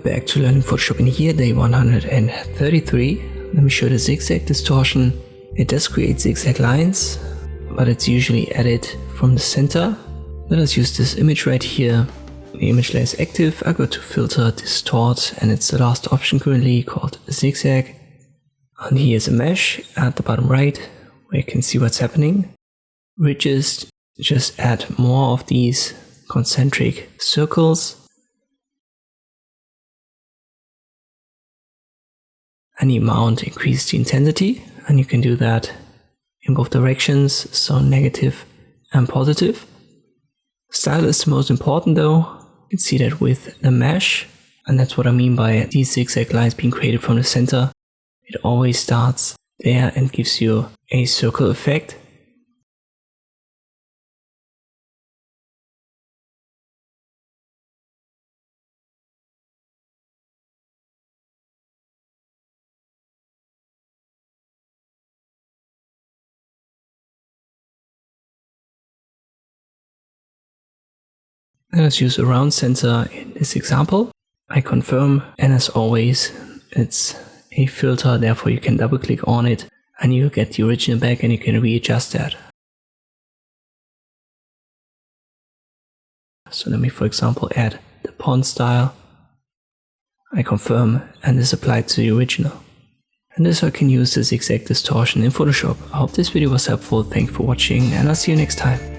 back to learning Photoshop in here, day 133. Let me show the Zig Zag Distortion. It does create zigzag lines, but it's usually added from the center. Let us use this image right here. The image layer is active. I go to Filter, Distort, and it's the last option currently called Zigzag. And here's a mesh at the bottom right, where you can see what's happening. Ridges, just add more of these concentric circles. Any amount increase the intensity, and you can do that in both directions, so negative and positive. Style is the most important though. You can see that with the mesh, and that's what I mean by these zigzag lines being created from the center. It always starts there and gives you a circle effect. Let us use a round center in this example. I confirm, and as always, it's a filter, therefore you can double click on it and you get the original back and you can readjust that. So let me, for example, add the pond style. I confirm, and this applied to the original. And this I can use the Zig Zag Distortion in Photoshop. I hope this video was helpful. Thank you for watching, and I'll see you next time.